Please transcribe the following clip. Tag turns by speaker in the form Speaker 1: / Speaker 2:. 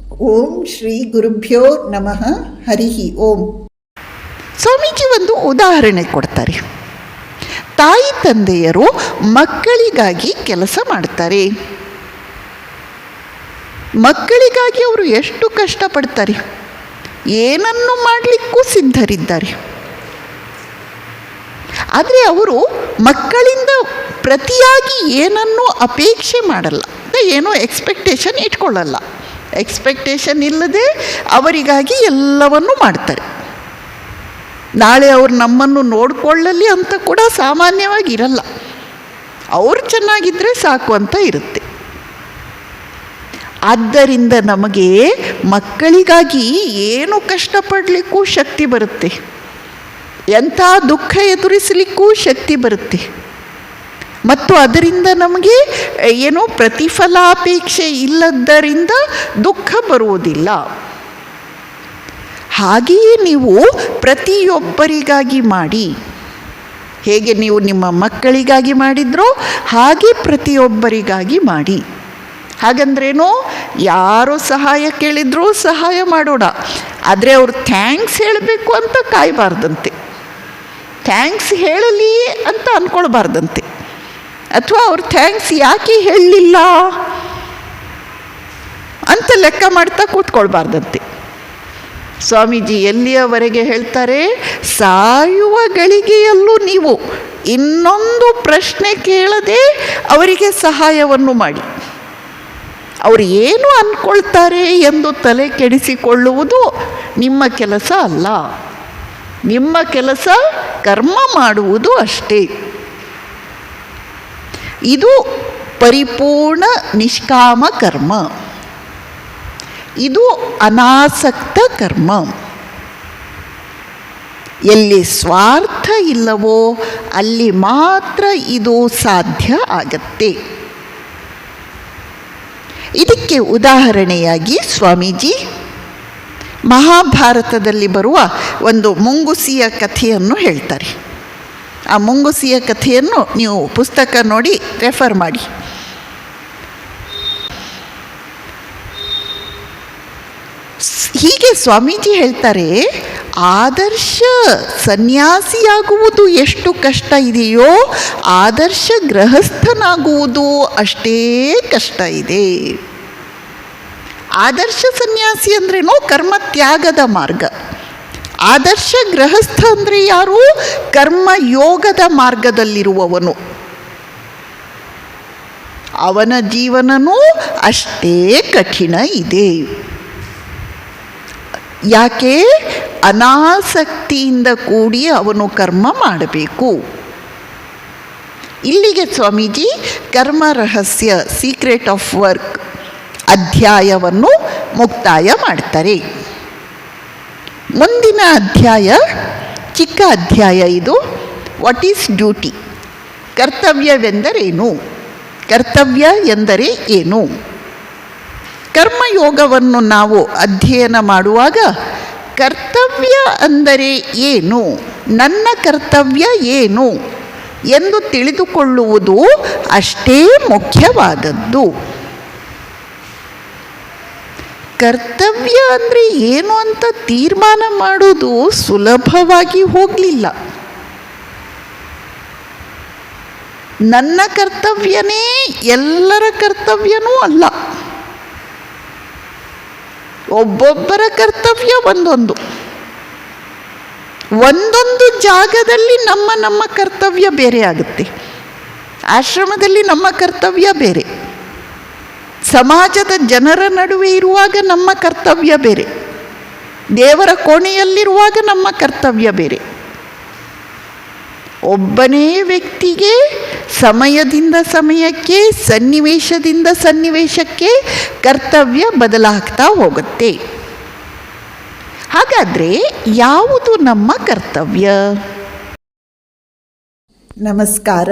Speaker 1: ಓಂ ಶ್ರೀ ಗುರುಭ್ಯೋ ನಮಃ. ಹರಿ ಓಂ.
Speaker 2: ಸ್ವಾಮೀಜಿ ಒಂದು ಉದಾಹರಣೆ ಕೊಡ್ತಾರೆ. ತಾಯಿ ತಂದೆಯರು ಮಕ್ಕಳಿಗಾಗಿ ಕೆಲಸ ಮಾಡ್ತಾರೆ. ಮಕ್ಕಳಿಗಾಗಿ ಅವರು ಎಷ್ಟು ಕಷ್ಟಪಡ್ತಾರೆ, ಏನನ್ನು ಮಾಡಲಿಕ್ಕೂ ಸಿದ್ಧರಿದ್ದಾರೆ. ಆದರೆ ಅವರು ಮಕ್ಕಳಿಂದ ಪ್ರತಿಯಾಗಿ ಏನನ್ನೂ ಅಪೇಕ್ಷೆ ಮಾಡಲ್ಲ, ಏನೋ ಎಕ್ಸ್ಪೆಕ್ಟೇಷನ್ ಇಟ್ಕೊಳ್ಳಲ್ಲ. ಎಕ್ಸ್ಪೆಕ್ಟೇಷನ್ ಇಲ್ಲದೆ ಅವರಿಗಾಗಿ ಎಲ್ಲವನ್ನೂ ಮಾಡ್ತಾರೆ. ನಾಳೆ ಅವ್ರು ನಮ್ಮನ್ನು ನೋಡಿಕೊಳ್ಳಲಿ ಅಂತ ಕೂಡ ಸಾಮಾನ್ಯವಾಗಿ ಇರಲ್ಲ. ಅವರು ಚೆನ್ನಾಗಿದ್ದರೆ ಸಾಕು ಅಂತ ಇರುತ್ತೆ. ಆದ್ದರಿಂದ ನಮಗೆ ಮಕ್ಕಳಿಗಾಗಿ ಏನು ಕಷ್ಟಪಡಲಿಕ್ಕೂ ಶಕ್ತಿ ಬರುತ್ತೆ, ಎಂಥ ದುಃಖ ಎದುರಿಸಲಿಕ್ಕೂ ಶಕ್ತಿ ಬರುತ್ತೆ. ಮತ್ತು ಅದರಿಂದ ನಮಗೆ ಏನೋ ಪ್ರತಿಫಲಾಪೇಕ್ಷೆ ಇಲ್ಲದ್ದರಿಂದ ದುಃಖ ಬರುವುದಿಲ್ಲ. ಹಾಗೆಯೇ ನೀವು ಪ್ರತಿಯೊಬ್ಬರಿಗಾಗಿ ಮಾಡಿ. ಹೇಗೆ ನೀವು ನಿಮ್ಮ ಮಕ್ಕಳಿಗಾಗಿ ಮಾಡಿದ್ರೋ ಹಾಗೆ ಪ್ರತಿಯೊಬ್ಬರಿಗಾಗಿ ಮಾಡಿ. ಹಾಗಂದ್ರೇನೋ ಯಾರು ಸಹಾಯ ಕೇಳಿದ್ರೂ ಸಹಾಯ ಮಾಡೋಣ, ಆದರೆ ಅವ್ರು ಥ್ಯಾಂಕ್ಸ್ ಹೇಳಬೇಕು ಅಂತ ಕಾಯಬಾರ್ದಂತೆ, ಥ್ಯಾಂಕ್ಸ್ ಹೇಳಲಿ ಅಂತ ಅಂದ್ಕೊಳ್ಬಾರ್ದಂತೆ, ಅಥವಾ ಅವ್ರು ಥ್ಯಾಂಕ್ಸ್ ಯಾಕೆ ಹೇಳಲಿಲ್ಲ ಅಂತ ಲೆಕ್ಕ ಮಾಡ್ತಾ ಕೂತ್ಕೊಳ್ಬಾರ್ದಂತೆ. ಸ್ವಾಮೀಜಿ ಎಲ್ಲಿಯವರೆಗೆ ಹೇಳ್ತಾರೆ, ಸಾಯುವ ಗಳಿಗೆಯಲ್ಲೂ ನೀವು ಇನ್ನೊಂದು ಪ್ರಶ್ನೆ ಕೇಳದೆ ಅವರಿಗೆ ಸಹಾಯವನ್ನು ಮಾಡಿ. ಅವರು ಏನು ಅಂದ್ಕೊಳ್ತಾರೆ ಎಂದು ತಲೆ ಕೆಡಿಸಿಕೊಳ್ಳುವುದು ನಿಮ್ಮ ಕೆಲಸ ಅಲ್ಲ. ನಿಮ್ಮ ಕೆಲಸ ಕರ್ಮ ಮಾಡುವುದು ಅಷ್ಟೇ. ಇದು ಪರಿಪೂರ್ಣ ನಿಷ್ಕಾಮ ಕರ್ಮ, ಇದು ಅನಾಸಕ್ತ ಕರ್ಮ. ಎಲ್ಲಿ ಸ್ವಾರ್ಥ ಇಲ್ಲವೋ ಅಲ್ಲಿ ಮಾತ್ರ ಇದು ಸಾಧ್ಯ ಆಗತ್ತೆ. ಇದಕ್ಕೆ ಉದಾಹರಣೆಯಾಗಿ ಸ್ವಾಮೀಜಿ ಮಹಾಭಾರತದಲ್ಲಿ ಬರುವ ಒಂದು ಮುಂಗುಸಿಯ ಕಥೆಯನ್ನು ಹೇಳ್ತಾರೆ. ಆ ಮುಂಗುಸಿಯ ಕಥೆಯನ್ನು ನೀವು ಪುಸ್ತಕ ನೋಡಿ ರೆಫರ್ ಮಾಡಿ. ಹೀಗೆ ಸ್ವಾಮೀಜಿ ಹೇಳ್ತಾರೆ, ಆದರ್ಶ ಸನ್ಯಾಸಿಯಾಗುವುದು ಎಷ್ಟು ಕಷ್ಟ ಇದೆಯೋ ಆದರ್ಶ ಗೃಹಸ್ಥನಾಗುವುದು ಅಷ್ಟೇ ಕಷ್ಟ ಇದೆ. ಆದರ್ಶ ಸನ್ಯಾಸಿ ಅಂದ್ರೇನೋ ಕರ್ಮತ್ಯಾಗದ ಮಾರ್ಗ. ಆದರ್ಶ ಗೃಹಸ್ಥ ಅಂದರೆ ಯಾರು? ಕರ್ಮಯೋಗದ ಮಾರ್ಗದಲ್ಲಿರುವವನು. ಅವನ ಜೀವನನೂ ಅಷ್ಟೇ ಕಠಿಣ ಇದೆ. ಯಾಕೆ? ಅನಾಸಕ್ತಿಯಿಂದ ಕೂಡಿ ಅವನು ಕರ್ಮ ಮಾಡಬೇಕು. ಇಲ್ಲಿಗೆ ಸ್ವಾಮೀಜಿ ಕರ್ಮ ರಹಸ್ಯ ಸೀಕ್ರೆಟ್ ಆಫ್ ವರ್ಕ್ ಅಧ್ಯಾಯವನ್ನು ಮುಕ್ತಾಯ ಮಾಡ್ತಾರೆ. ಮುಂದಿನ ಅಧ್ಯಾಯ ಚಿಕ್ಕ ಅಧ್ಯಾಯ ಇದು. What is duty? ಕರ್ತವ್ಯವೆಂದರೇನು? ಕರ್ತವ್ಯ ಎಂದರೆ ಏನು? ಕರ್ಮಯೋಗವನ್ನು ನಾವು ಅಧ್ಯಯನ ಮಾಡುವಾಗ ಕರ್ತವ್ಯ ಅಂದರೆ ಏನು, ನನ್ನ ಕರ್ತವ್ಯ ಏನು ಎಂದು ತಿಳಿದುಕೊಳ್ಳುವುದು ಅಷ್ಟೇ ಮುಖ್ಯವಾದದ್ದು. ಕರ್ತವ್ಯ ಅಂದರೆ ಏನು ಅಂತ ತೀರ್ಮಾನ ಮಾಡೋದು ಸುಲಭವಾಗಿ ಹೋಗಲಿಲ್ಲ. ನನ್ನ ಕರ್ತವ್ಯನೇ ಎಲ್ಲರ ಕರ್ತವ್ಯನೂ ಅಲ್ಲ. ಒಬ್ಬೊಬ್ಬರ ಕರ್ತವ್ಯ ಒಂದೊಂದು ಜಾಗದಲ್ಲಿ ನಮ್ಮ ಕರ್ತವ್ಯ ಬೇರೆ ಆಗುತ್ತೆ. ಆಶ್ರಮದಲ್ಲಿ ನಮ್ಮ ಕರ್ತವ್ಯ ಬೇರೆ, ಸಮಾಜದ ಜನರ ನಡುವೆ ಇರುವಾಗ ನಮ್ಮ ಕರ್ತವ್ಯ ಬೇರೆ, ದೇವರ ಕೋಣೆಯಲ್ಲಿರುವಾಗ ನಮ್ಮ ಕರ್ತವ್ಯ ಬೇರೆ. ಒಬ್ಬನೇ ವ್ಯಕ್ತಿಗೆ ಸಮಯದಿಂದ ಸಮಯಕ್ಕೆ, ಸನ್ನಿವೇಶದಿಂದ ಸನ್ನಿವೇಶಕ್ಕೆ ಕರ್ತವ್ಯ ಬದಲಾಗ್ತಾ ಹೋಗುತ್ತೆ. ಹಾಗಾದರೆ ಯಾವುದು ನಮ್ಮ ಕರ್ತವ್ಯ?
Speaker 1: ನಮಸ್ಕಾರ.